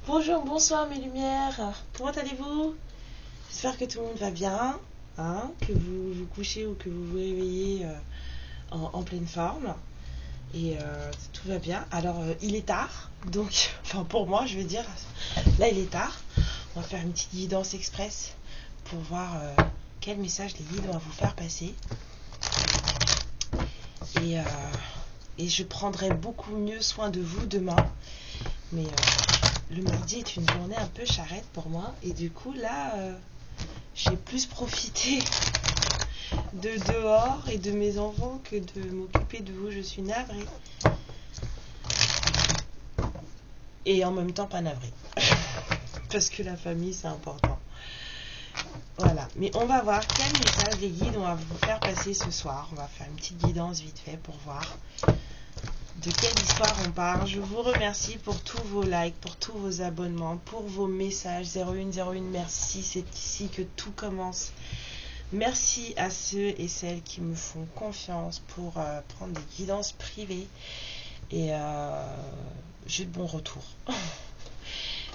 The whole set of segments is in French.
Bonjour, bonsoir mes lumières, comment allez-vous? J'espère que tout le monde va bien, hein, que vous vous couchez ou que vous vous réveillez en pleine forme et tout va bien. Alors il est tard, donc, enfin pour moi je veux dire, là il est tard, on va faire une petite guidance express pour voir quel message les guides vont vous faire passer et je prendrai beaucoup mieux soin de vous demain, mais le mardi est une journée un peu charrette pour moi et du coup là j'ai plus profité de dehors et de mes enfants que de m'occuper de vous. Je suis navrée et en même temps pas navrée parce que la famille c'est important. Voilà, mais on va voir quel message les guides on va vous faire passer ce soir. On va faire une petite guidance vite fait pour voir de quelle histoire on parle. Je vous remercie pour tous vos likes, pour tous vos abonnements, pour vos messages. 0101, merci, c'est ici que tout commence. Merci à ceux et celles qui me font confiance pour prendre des guidances privées et j'ai de bons retours.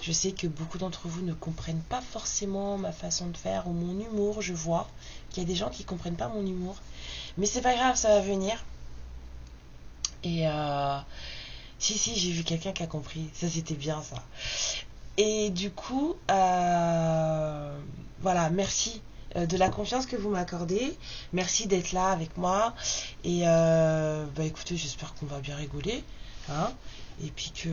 Je sais que beaucoup d'entre vous ne comprennent pas forcément ma façon de faire ou mon humour. Je vois qu'il y a des gens qui ne comprennent pas mon humour, mais c'est pas grave, ça va venir. Et si, j'ai vu quelqu'un qui a compris. Ça, c'était bien, ça. Et du coup, voilà, merci de la confiance que vous m'accordez. Merci d'être là avec moi. Et écoutez, j'espère qu'on va bien rigoler. Hein, et puis que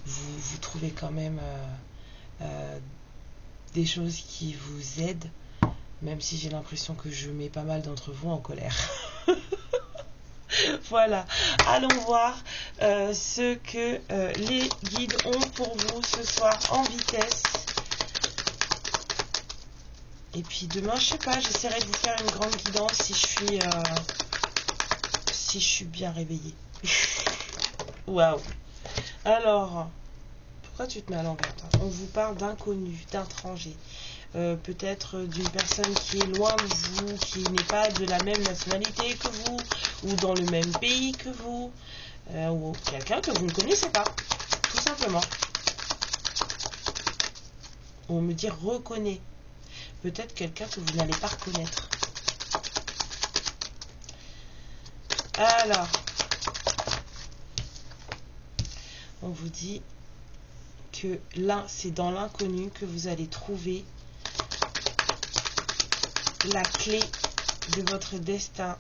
vous trouvez quand même des choses qui vous aident. Même si j'ai l'impression que je mets pas mal d'entre vous en colère. Voilà, allons voir ce que les guides ont pour vous ce soir en vitesse. Et puis demain, je sais pas, j'essaierai de vous faire une grande guidance si je suis bien réveillée. Waouh. Alors, pourquoi tu te mets à l'envers, toi? On vous parle d'inconnus, d'étrangers. Peut-être d'une personne qui est loin de vous, qui n'est pas de la même nationalité que vous, ou dans le même pays que vous, ou quelqu'un que vous ne connaissez pas, tout simplement. On me dit reconnaît, peut-être quelqu'un que vous n'allez pas reconnaître. Alors, on vous dit que là, c'est dans l'inconnu que vous allez trouver la clé de votre destin.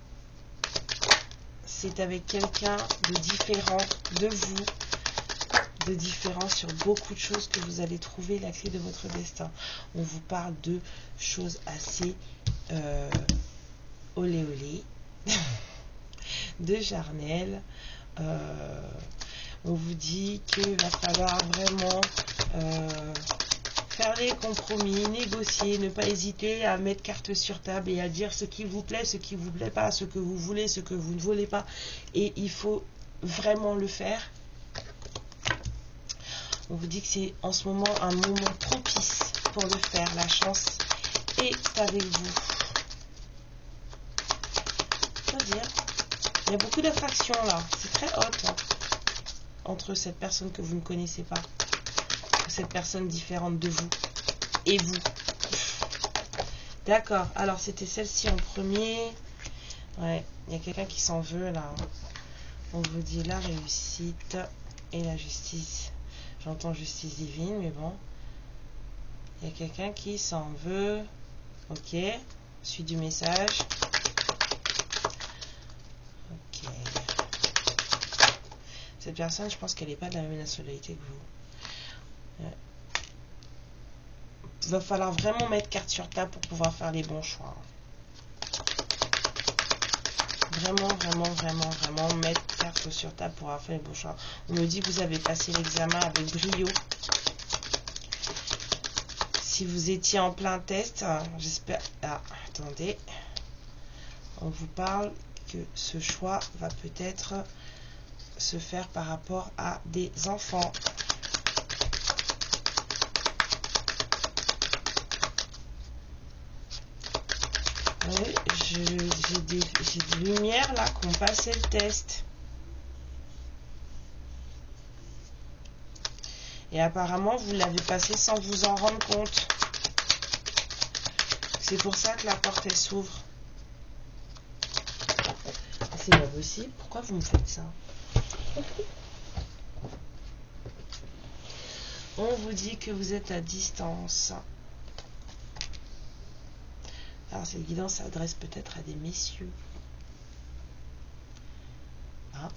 C'est avec quelqu'un de différent de vous, de différent sur beaucoup de choses que vous allez trouver la clé de votre destin. On vous parle de choses assez olé olé, de charnel. On vous dit qu'il va falloir vraiment faire des compromis, négocier, ne pas hésiter à mettre carte sur table et à dire ce qui vous plaît, ce qui vous plaît pas, ce que vous voulez, ce que vous ne voulez pas. Et il faut vraiment le faire. On vous dit que c'est en ce moment un moment propice pour le faire. La chance est avec vous. C'est-à-dire, il y a beaucoup d'attractions là. C'est très hot hein, entre cette personne que vous ne connaissez pas, cette personne différente de vous et vous. D'accord, alors c'était celle-ci en premier. Ouais, il y a quelqu'un qui s'en veut là. On vous dit la réussite et la justice. J'entends justice divine, mais bon. Il y a quelqu'un qui s'en veut. Ok, suite du message. Ok. Cette personne, je pense qu'elle n'est pas de la même nationalité que vous. Ouais. Il va falloir vraiment mettre carte sur table pour pouvoir faire les bons choix. Vraiment mettre carte sur table pour avoir fait les bons choix. On me dit que vous avez passé l'examen avec brio. Si vous étiez en plein test, j'espère... Ah, attendez. On vous parle que ce choix va peut-être se faire par rapport à des enfants. Oui, j'ai des lumières là qui ont passé le test. Et apparemment, vous l'avez passé sans vous en rendre compte. C'est pour ça que la porte, elle s'ouvre. C'est pas possible. Pourquoi vous me faites ça? On vous dit que vous êtes à distance. Alors, cette guidance s'adresse peut-être à des messieurs. Ah.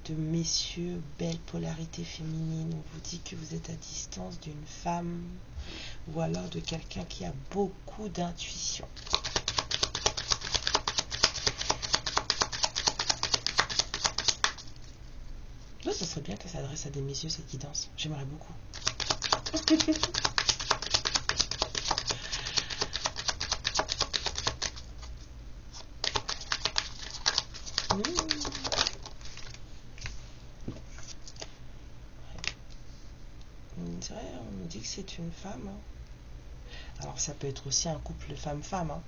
De messieurs, belle polarité féminine. On vous dit que vous êtes à distance d'une femme ou alors de quelqu'un qui a beaucoup d'intuition. Là, ça serait bien que ça s'adresse à des messieurs, cette guidance. J'aimerais beaucoup. C'est vrai, on nous dit que c'est une femme. Alors, ça peut être aussi un couple femme-femme.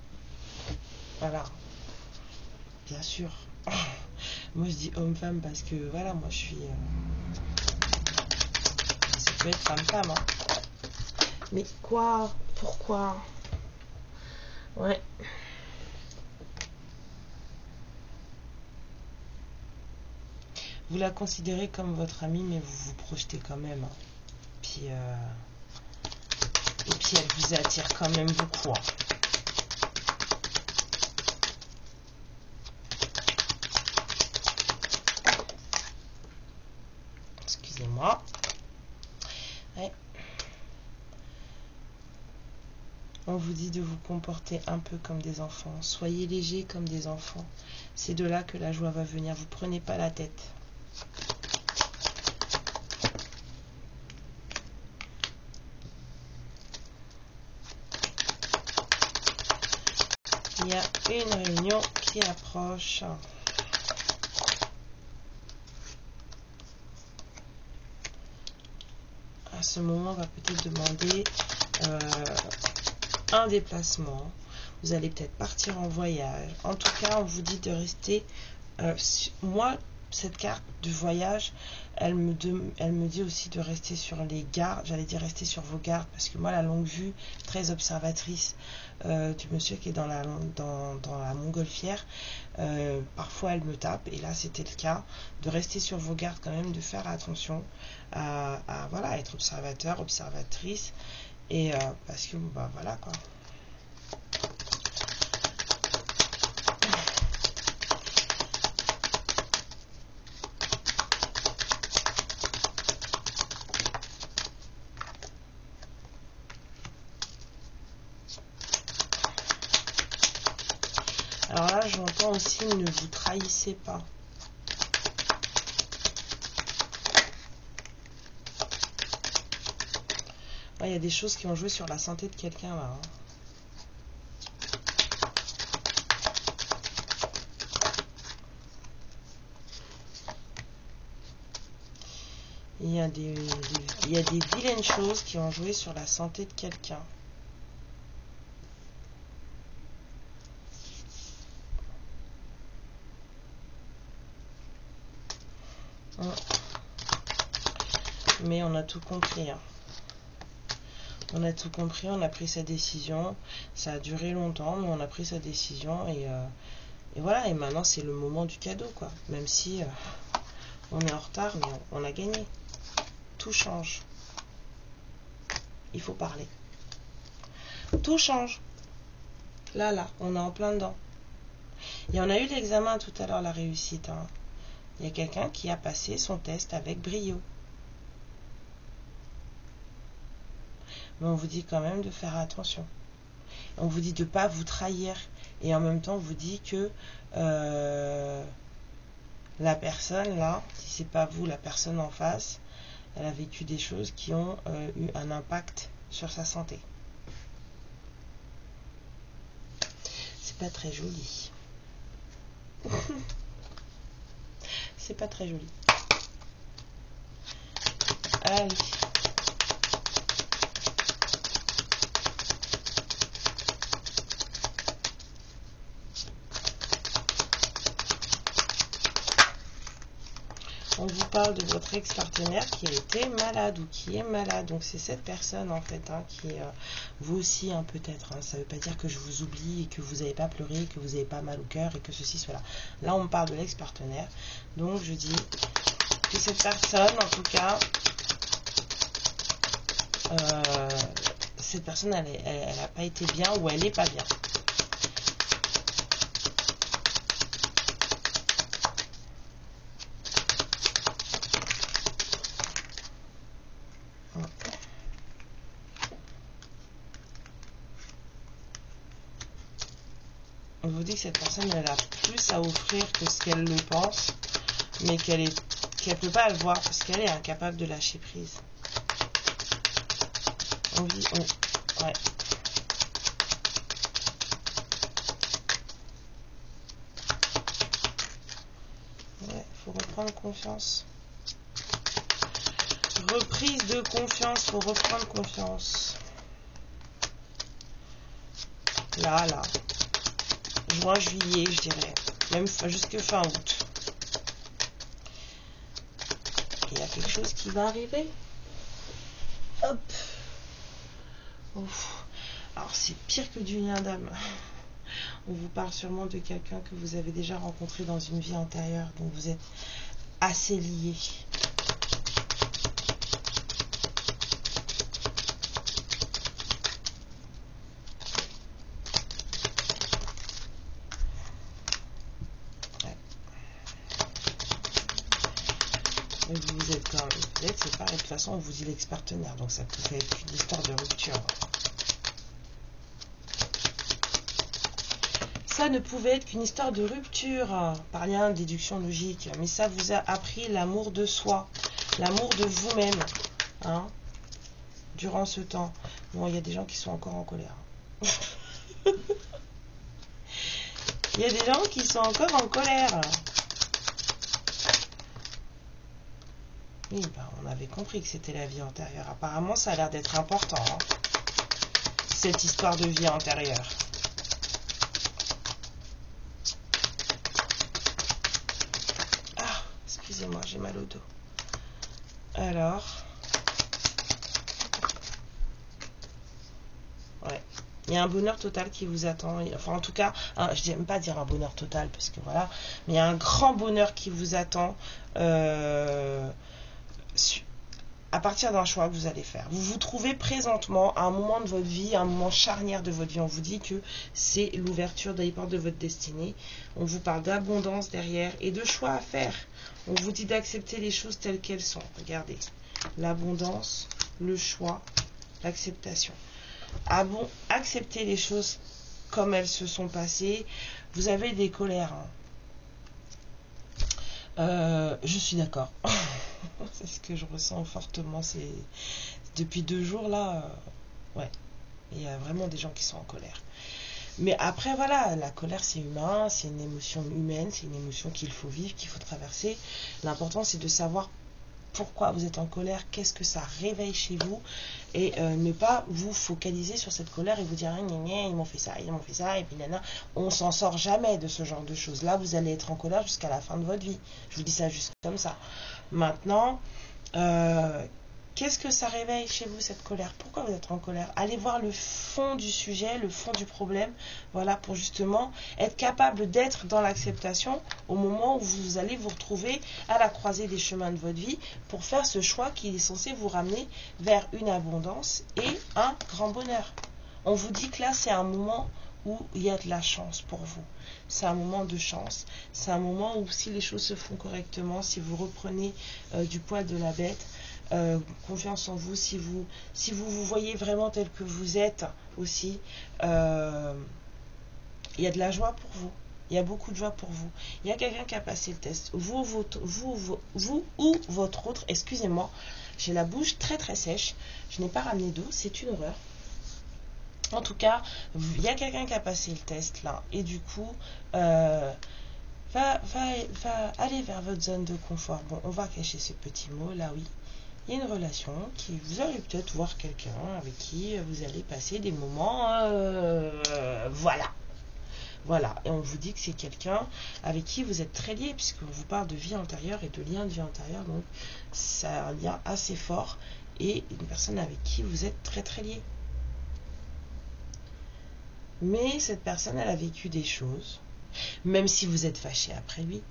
Voilà. Bien sûr. Moi, je dis homme-femme parce que, voilà, moi, je suis... Ça peut être femme-femme. Mais quoi? Pourquoi? Ouais. Vous la considérez comme votre amie, mais vous vous projetez quand même. Et puis elle vous attire quand même beaucoup. Excusez-moi. Ouais. On vous dit de vous comporter un peu comme des enfants. Soyez légers comme des enfants. C'est de là que la joie va venir. Vous prenez pas la tête. Il y a une réunion qui approche. À ce moment, on va peut-être demander un déplacement. Vous allez peut-être partir en voyage. En tout cas, on vous dit de rester. Moi, cette carte de voyage, elle me dit aussi de rester sur les gardes. J'allais dire rester sur vos gardes parce que moi, la longue vue, très observatrice du monsieur qui est dans la montgolfière, parfois elle me tape et là c'était le cas. De rester sur vos gardes quand même, de faire attention à voilà, être observateur, observatrice et parce que bah voilà quoi. Alors là, j'entends aussi ne vous trahissez pas. Il y a des choses qui ont joué sur la santé de quelqu'un là. Il y a des vilaines choses qui ont joué sur la santé de quelqu'un. Mais on a tout compris. On a tout compris, on a pris sa décision. Ça a duré longtemps, mais on a pris sa décision. Et voilà, et maintenant c'est le moment du cadeau, quoi. Même si on est en retard, mais on a gagné. Tout change. Il faut parler. Tout change. Là, on est en plein dedans. Et on a eu l'examen tout à l'heure, la réussite. Il y a quelqu'un qui a passé son test avec brio. Mais on vous dit quand même de faire attention. On vous dit de ne pas vous trahir. Et en même temps, on vous dit que la personne, là, si c'est pas vous, la personne en face, elle a vécu des choses qui ont eu un impact sur sa santé. C'est pas très joli. C'est pas très joli. Allez. on vous parle de votre ex-partenaire qui a été malade ou qui est malade. Donc c'est cette personne en fait hein, qui est vous aussi hein, peut-être. Hein, ça ne veut pas dire que je vous oublie et que vous n'avez pas pleuré, que vous n'avez pas mal au cœur et que ceci soit là. Là on parle de l'ex-partenaire. Donc je dis que cette personne en tout cas, cette personne elle n'a pas été bien ou elle n'est pas bien. On vous dit que cette personne, elle a plus à offrir que ce qu'elle le pense, mais qu'elle peut pas le voir parce qu'elle est incapable de lâcher prise. Ouais. Ouais, faut reprendre confiance. Reprise de confiance, faut reprendre confiance. Là. Juin, juillet, je dirais. Même jusque fin août. Il y a quelque chose qui va arriver. Hop. Ouf. Alors, c'est pire que du lien d'âme. On vous parle sûrement de quelqu'un que vous avez déjà rencontré dans une vie antérieure. Donc, vous êtes assez liés. Vous êtes quand même, peut-être c'est pareil, de toute façon on vous dit l'ex-partenaire, donc ça peut être une histoire de rupture. Ça ne pouvait être qu'une histoire de rupture, par lien de déduction logique, mais ça vous a appris l'amour de soi, l'amour de vous-même, hein, durant ce temps. Bon, il y a des gens qui sont encore en colère. Il y a des gens qui sont encore en colère. Oui, ben, on avait compris que c'était la vie antérieure. Apparemment, ça a l'air d'être important, hein, cette histoire de vie antérieure. Ah, excusez-moi, j'ai mal au dos. Alors... Ouais. Il y a un bonheur total qui vous attend. Enfin, en tout cas, je n'aime pas dire un bonheur total, parce que voilà. Mais il y a un grand bonheur qui vous attend. À partir d'un choix que vous allez faire. Vous vous trouvez présentement à un moment de votre vie, un moment charnière de votre vie. On vous dit que c'est l'ouverture des portes de votre destinée. On vous parle d'abondance derrière et de choix à faire. On vous dit d'accepter les choses telles qu'elles sont. Regardez, l'abondance, le choix, l'acceptation. Accepter les choses comme elles se sont passées. Vous avez des colères. Je suis d'accord. C'est ce que je ressens fortement. C'est depuis 2 jours là. Ouais, il y a vraiment des gens qui sont en colère. Mais après voilà, la colère c'est humain, c'est une émotion humaine, c'est une émotion qu'il faut vivre, qu'il faut traverser. L'important c'est de savoir pourquoi vous êtes en colère, qu'est-ce que ça réveille chez vous, et ne pas vous focaliser sur cette colère et vous dire ils m'ont fait ça, et puis nana. On s'en sort jamais de ce genre de choses. Là, vous allez être en colère jusqu'à la fin de votre vie. Je vous dis ça juste comme ça. Maintenant, qu'est-ce que ça réveille chez vous, cette colère? Pourquoi vous êtes en colère? Allez voir le fond du sujet, le fond du problème, voilà, pour justement être capable d'être dans l'acceptation au moment où vous allez vous retrouver à la croisée des chemins de votre vie pour faire ce choix qui est censé vous ramener vers une abondance et un grand bonheur. On vous dit que là, c'est un moment où il y a de la chance pour vous. C'est un moment de chance. C'est un moment où si les choses se font correctement, si vous reprenez du poil de la bête, confiance en vous, si vous vous voyez vraiment tel que vous êtes aussi, il y a de la joie pour vous. Il y a beaucoup de joie pour vous. Il y a quelqu'un qui a passé le test. Vous ou votre autre, excusez-moi, j'ai la bouche très très sèche. Je n'ai pas ramené d'eau, c'est une horreur. En tout cas, il y a quelqu'un qui a passé le test là. Et du coup, va aller vers votre zone de confort. Bon, on va cacher ce petit mot là, oui. Il y a une relation qui vous allez peut-être voir quelqu'un avec qui vous allez passer des moments, voilà. Voilà, et on vous dit que c'est quelqu'un avec qui vous êtes très lié, puisqu'on vous parle de vie antérieure et de lien de vie antérieure, donc c'est un lien assez fort, et une personne avec qui vous êtes très très lié. Mais cette personne, elle a vécu des choses, même si vous êtes fâché après lui,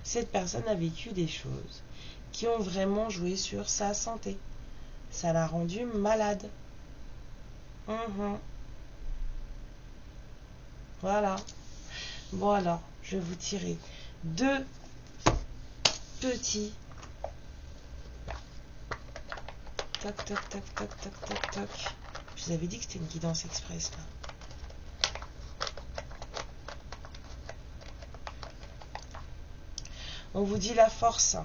cette personne a vécu des choses qui ont vraiment joué sur sa santé. Ça l'a rendu malade. Voilà. Bon alors, je vais vous tirer 2 petits. Toc, toc, toc, toc, toc, toc, toc. Je vous avais dit que c'était une guidance express là. On vous dit la force.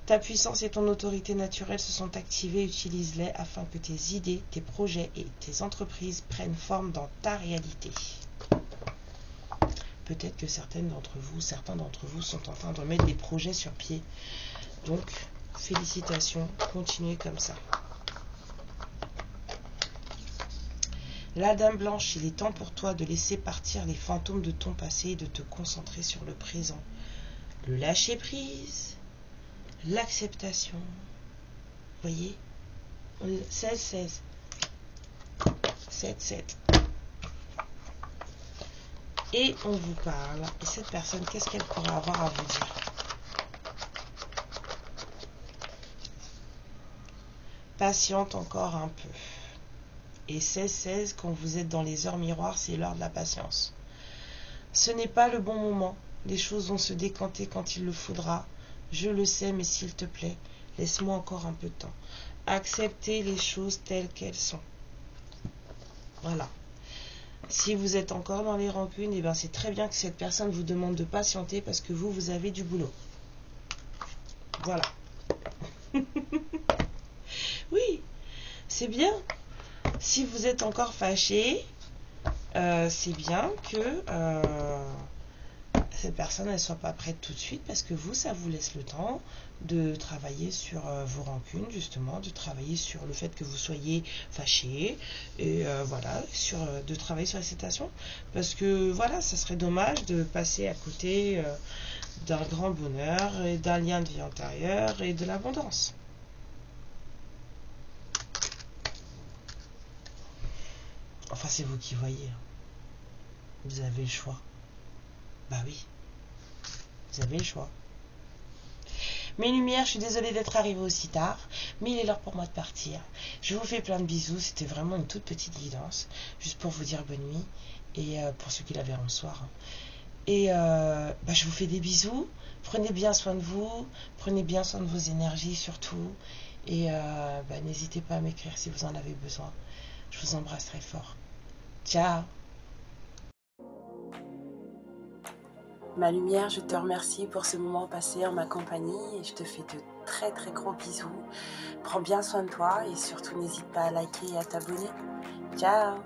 Ta puissance et ton autorité naturelle se sont activées. Utilise-les afin que tes idées, tes projets et tes entreprises prennent forme dans ta réalité. Peut-être que certains d'entre vous sont en train de mettre des projets sur pied. Donc, félicitations, continuez comme ça. La Dame Blanche, il est temps pour toi de laisser partir les fantômes de ton passé et de te concentrer sur le présent. Le lâcher prise, l'acceptation. Vous voyez, 16, 16, 7, 7. Et on vous parle. Et cette personne, qu'est-ce qu'elle pourrait avoir à vous dire? Patiente encore un peu. Et 16, 16, quand vous êtes dans les heures miroirs, c'est l'heure de la patience. Ce n'est pas le bon moment. Les choses vont se décanter quand il le faudra. Je le sais, mais s'il te plaît, laisse-moi encore un peu de temps. Acceptez les choses telles qu'elles sont. Voilà. Si vous êtes encore dans les rancunes, eh ben c'est très bien que cette personne vous demande de patienter parce que vous avez du boulot. Voilà. Oui, c'est bien. Si vous êtes encore fâché, c'est bien que cette personne ne soit pas prête tout de suite parce que ça vous laisse le temps de travailler sur vos rancunes, justement, de travailler sur le fait que vous soyez fâché et voilà, de travailler sur l'acceptation parce que voilà, ça serait dommage de passer à côté d'un grand bonheur et d'un lien de vie antérieure et de l'abondance. Enfin, c'est vous qui voyez. Vous avez le choix. Bah oui, vous avez le choix. Mes lumières, je suis désolée d'être arrivée aussi tard, mais il est l'heure pour moi de partir. Je vous fais plein de bisous, c'était vraiment une toute petite guidance, juste pour vous dire bonne nuit, et pour ceux qui la verront ce soir. Et je vous fais des bisous, prenez bien soin de vous, prenez bien soin de vos énergies surtout, et n'hésitez pas à m'écrire si vous en avez besoin. Je vous embrasse très fort. Ciao. Ma lumière, je te remercie pour ce moment passé en ma compagnie et je te fais de très très gros bisous. Prends bien soin de toi et surtout n'hésite pas à liker et à t'abonner. Ciao!